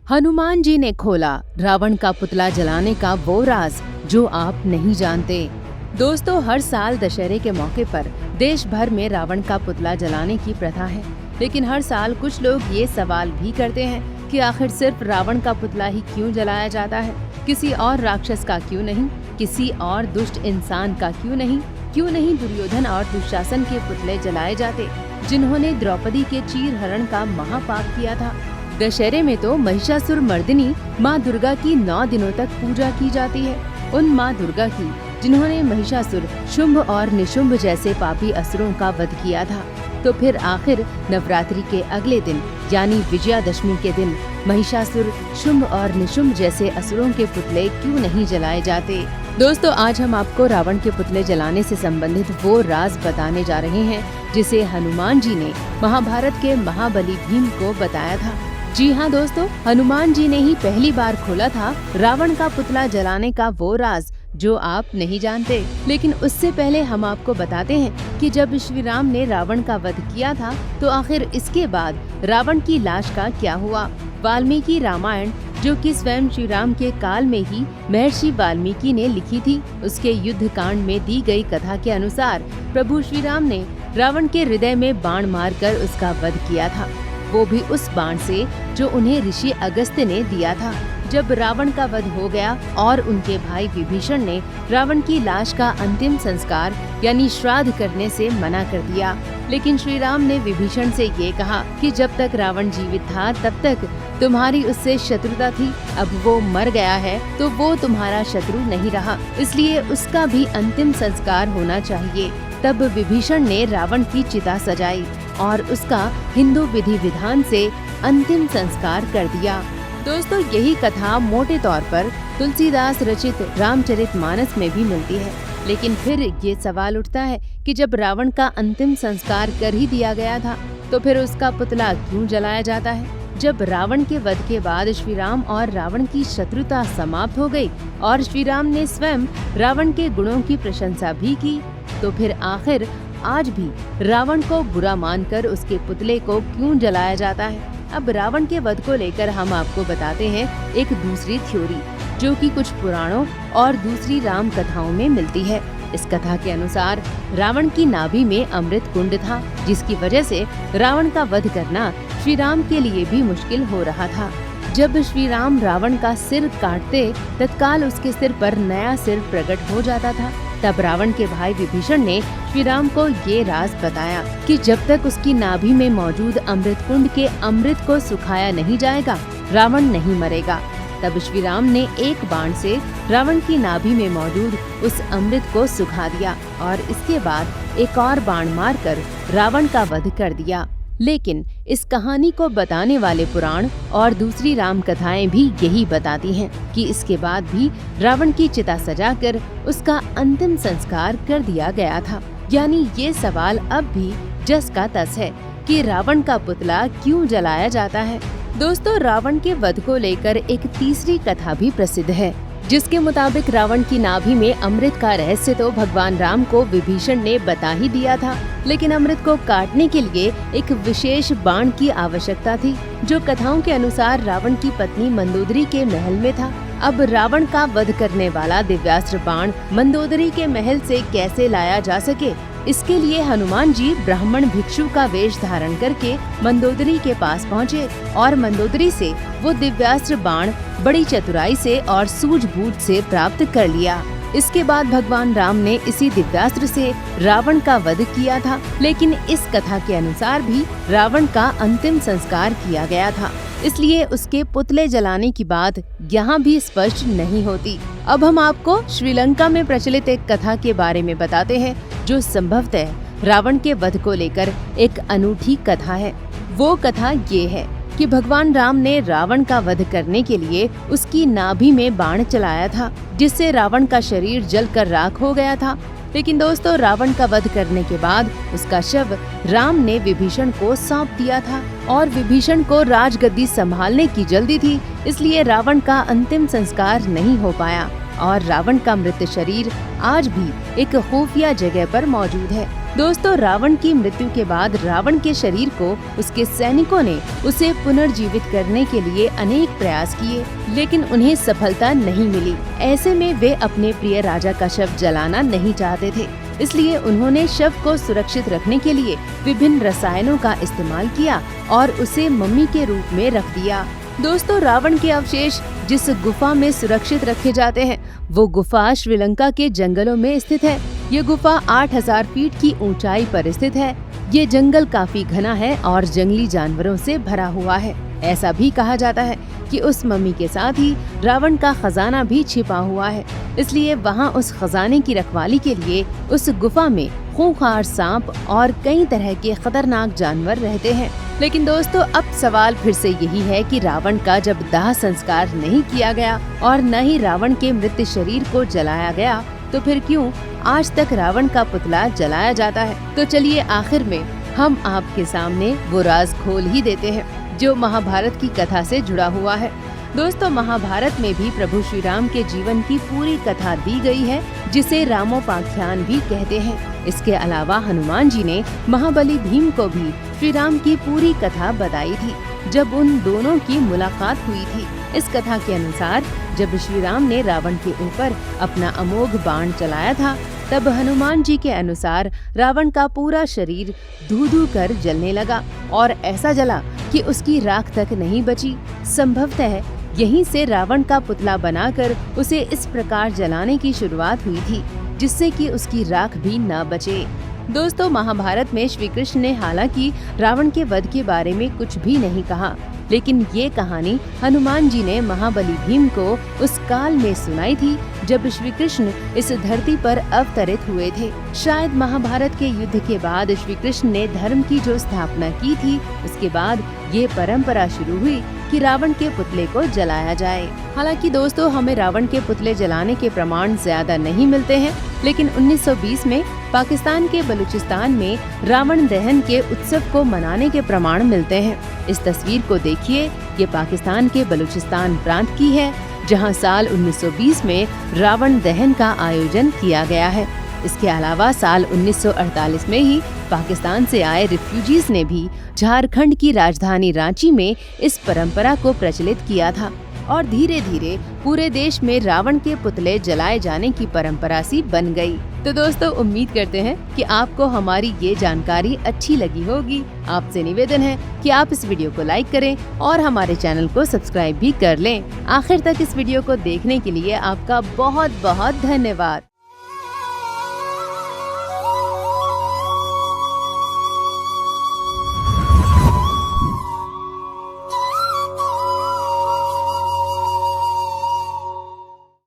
हनुमान जी ने खोला रावण का पुतला जलाने का वो राज जो आप नहीं जानते। दोस्तों, हर साल दशहरे के मौके पर देश भर में रावण का पुतला जलाने की प्रथा है, लेकिन हर साल कुछ लोग ये सवाल भी करते हैं कि आखिर सिर्फ रावण का पुतला ही क्यों जलाया जाता है, किसी और राक्षस का क्यों नहीं, किसी और दुष्ट इंसान का क्यों नहीं दुर्योधन और दुशासन के पुतले जलाए जाते, जिन्होंने द्रौपदी के चीर हरण का महापाप किया था। दशहरे में तो महिषासुर मर्दिनी माँ दुर्गा की 9 दिनों तक पूजा की जाती है। उन माँ दुर्गा की जिन्होंने महिषासुर, शुंभ और निशुंभ जैसे पापी असुरों का वध किया था। तो फिर आखिर नवरात्रि के अगले दिन यानी विजयादशमी के दिन महिषासुर, शुंभ और निशुंभ जैसे असुरों के पुतले क्यों नहीं जलाए जाते? दोस्तों, आज हम आपको रावण के पुतले जलाने से संबंधित वो राज बताने जा रहे हैं जिसे हनुमान जी ने महाभारत के महाबली भीम को बताया था। जी हाँ दोस्तों, हनुमान जी ने ही पहली बार खोला था रावण का पुतला जलाने का वो राज जो आप नहीं जानते। लेकिन उससे पहले हम आपको बताते हैं कि जब श्री राम ने रावण का वध किया था तो आखिर इसके बाद रावण की लाश का क्या हुआ। वाल्मीकि रामायण, जो कि स्वयं श्री राम के काल में ही महर्षि वाल्मीकि ने लिखी थी, उसके युद्ध कांड में दी गई कथा के अनुसार प्रभु श्री राम ने रावण के हृदय में बाण मारकर उसका वध किया था, वो भी उस बाण से जो उन्हें ऋषि अगस्त्य ने दिया था। जब रावण का वध हो गया और उनके भाई विभीषण ने रावण की लाश का अंतिम संस्कार यानी श्राद्ध करने से मना कर दिया, लेकिन श्री राम ने विभीषण से ये कहा कि जब तक रावण जीवित था तब तक तुम्हारी उससे शत्रुता थी, अब वो मर गया है तो वो तुम्हारा शत्रु नहीं रहा, इसलिए उसका भी अंतिम संस्कार होना चाहिए। तब विभीषण ने रावण की चिता सजाई और उसका हिंदू विधि विधान से अंतिम संस्कार कर दिया। दोस्तों, यही कथा मोटे तौर पर तुलसीदास रचित रामचरितमानस में भी मिलती है। लेकिन फिर ये सवाल उठता है कि जब रावण का अंतिम संस्कार कर ही दिया गया था तो फिर उसका पुतला क्यों जलाया जाता है? जब रावण के वध के बाद श्री राम और रावण की शत्रुता समाप्त हो गई और श्री राम ने स्वयं रावण के गुणों की प्रशंसा भी की, तो फिर आखिर आज भी रावण को बुरा मानकर उसके पुतले को क्यों जलाया जाता है? अब रावण के वध को लेकर हम आपको बताते हैं एक दूसरी थ्योरी, जो कि कुछ पुराणों और दूसरी राम कथाओं में मिलती है। इस कथा के अनुसार रावण की नाभि में अमृत कुंड था, जिसकी वजह से रावण का वध करना श्री राम के लिए भी मुश्किल हो रहा था। जब श्री राम रावण का सिर काटते, तत्काल उसके सिर पर नया सिर प्रकट हो जाता था। तब रावण के भाई विभीषण ने श्री राम को ये राज बताया कि जब तक उसकी नाभि में मौजूद अमृत कुंड के अमृत को सुखाया नहीं जाएगा, रावण नहीं मरेगा। तब श्री राम ने एक बाण से रावण की नाभि में मौजूद उस अमृत को सुखा दिया और इसके बाद एक और बाण मारकर रावण का वध कर दिया। लेकिन इस कहानी को बताने वाले पुराण और दूसरी राम कथाएं भी यही बताती हैं कि इसके बाद भी रावण की चिता सजाकर उसका अंतिम संस्कार कर दिया गया था। यानी ये सवाल अब भी जस का तस है कि रावण का पुतला क्यों जलाया जाता है। दोस्तों, रावण के वध को लेकर एक तीसरी कथा भी प्रसिद्ध है, जिसके मुताबिक रावण की नाभि में अमृत का रहस्य तो भगवान राम को विभीषण ने बता ही दिया था, लेकिन अमृत को काटने के लिए एक विशेष बाण की आवश्यकता थी, जो कथाओं के अनुसार रावण की पत्नी मंदोदरी के महल में था। अब रावण का वध करने वाला दिव्यास्त्र बाण मंदोदरी के महल से कैसे लाया जा सके, इसके लिए हनुमान जी ब्राह्मण भिक्षु का वेश धारण करके मंदोदरी के पास पहुँचे और मंदोदरी से वो दिव्यास्त्र बाण बड़ी चतुराई से और सूझबूझ से प्राप्त कर लिया। इसके बाद भगवान राम ने इसी दिव्यास्त्र से रावण का वध किया था, लेकिन इस कथा के अनुसार भी रावण का अंतिम संस्कार किया गया था, इसलिए उसके पुतले जलाने की बात यहाँ भी स्पष्ट नहीं होती। अब हम आपको श्रीलंका में प्रचलित एक कथा के बारे में बताते हैं, जो संभवतः रावण के वध को लेकर एक अनूठी कथा है। वो कथा ये है कि भगवान राम ने रावण का वध करने के लिए उसकी नाभि में बाण चलाया था, जिससे रावण का शरीर जलकर राख हो गया था। लेकिन दोस्तों, रावण का वध करने के बाद उसका शव राम ने विभीषण को सौंप दिया था और विभीषण को राजगद्दी संभालने की जल्दी थी, इसलिए रावण का अंतिम संस्कार नहीं हो पाया और रावण का मृत शरीर आज भी एक खुफिया जगह पर मौजूद है। दोस्तों, रावण की मृत्यु के बाद रावण के शरीर को उसके सैनिकों ने उसे पुनर्जीवित करने के लिए अनेक प्रयास किए, लेकिन उन्हें सफलता नहीं मिली। ऐसे में वे अपने प्रिय राजा का शव जलाना नहीं चाहते थे, इसलिए उन्होंने शव को सुरक्षित रखने के लिए विभिन्न रसायनों का इस्तेमाल किया और उसे मम्मी के रूप में रख दिया। दोस्तों, रावण के अवशेष जिस गुफा में सुरक्षित रखे जाते हैं, वो गुफा श्रीलंका के जंगलों में स्थित है। ये गुफा 8000 फीट की ऊंचाई पर स्थित है। ये जंगल काफी घना है और जंगली जानवरों से भरा हुआ है। ऐसा भी कहा जाता है कि उस मम्मी के साथ ही रावण का खजाना भी छिपा हुआ है, इसलिए वहाँ उस खजाने की रखवाली के लिए उस गुफा में खूंखार सांप और कई तरह के खतरनाक जानवर रहते हैं। लेकिन दोस्तों, अब सवाल फिर से यही है कि रावण का जब दाह संस्कार नहीं किया गया और न ही रावण के मृत शरीर को जलाया गया, तो फिर क्यों आज तक रावण का पुतला जलाया जाता है? तो चलिए आखिर में हम आपके सामने वो राज खोल ही देते हैं जो महाभारत की कथा से जुड़ा हुआ है। दोस्तों, महाभारत में भी प्रभु श्री राम के जीवन की पूरी कथा दी गई है, जिसे रामोपाख्यान भी कहते हैं। इसके अलावा हनुमान जी ने महाबली भीम को भी श्री राम की पूरी कथा बताई थी, जब उन दोनों की मुलाकात हुई थी। इस कथा के अनुसार जब श्री राम ने रावण के ऊपर अपना अमोघ बाण चलाया था, तब हनुमान जी के अनुसार रावण का पूरा शरीर धू-धू कर जलने लगा और ऐसा जला कि उसकी राख तक नहीं बची। संभवतः यहीं से रावण का पुतला बनाकर उसे इस प्रकार जलाने की शुरुआत हुई थी, जिससे कि उसकी राख भी न बचे। दोस्तों, महाभारत में श्री कृष्ण ने हालांकि रावण के वध के बारे में कुछ भी नहीं कहा, लेकिन ये कहानी हनुमान जी ने महाबली भीम को उस काल में सुनाई थी जब श्री कृष्ण इस धरती पर अवतरित हुए थे। शायद महाभारत के युद्ध के बाद श्री कृष्ण ने धर्म की जो स्थापना की थी, उसके बाद ये परंपरा शुरू हुई कि रावण के पुतले को जलाया जाए। हालांकि दोस्तों, हमें रावण के पुतले जलाने के प्रमाण ज्यादा नहीं मिलते हैं, लेकिन 1920 में पाकिस्तान के बलूचिस्तान में रावण दहन के उत्सव को मनाने के प्रमाण मिलते हैं। इस तस्वीर को देखिए, ये पाकिस्तान के बलूचिस्तान प्रांत की है, जहां साल 1920 में रावण दहन का आयोजन किया गया है। इसके अलावा साल 1948 में ही पाकिस्तान से आए रिफ्यूजीज ने भी झारखंड की राजधानी रांची में इस परंपरा को प्रचलित किया था और धीरे धीरे पूरे देश में रावण के पुतले जलाए जाने की परंपरा सी बन गई। तो दोस्तों, उम्मीद करते हैं कि आपको हमारी ये जानकारी अच्छी लगी होगी। आपसे निवेदन है कि आप इस वीडियो को लाइक करें और हमारे चैनल को सब्सक्राइब भी कर लें। आखिर तक इस वीडियो को देखने के लिए आपका बहुत बहुत धन्यवाद।